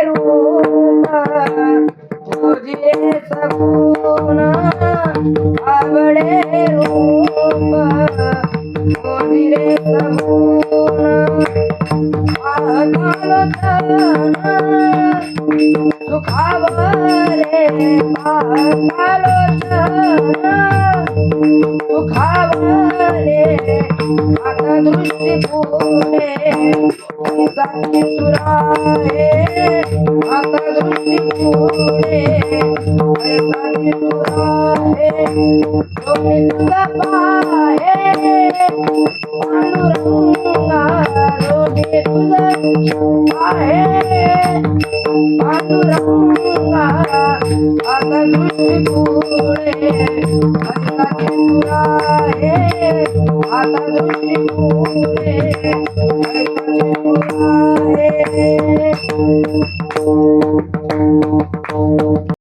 रूप तुझे सगुण आवडे रूप तुझे सगुण पातालोचन सुखावरे पातालोचन सुखावरे आता दृष्टी पुणे जाती तुराहे आता दृष्टी पुणे जाती तुराहे लोके तुझा पाहे पांडुरंगा लोके तुझा पाहे पांडुरंगा आता दृष्टी पुणे जाती तुराहे आता दृष्टी पुणे जाती तुराहे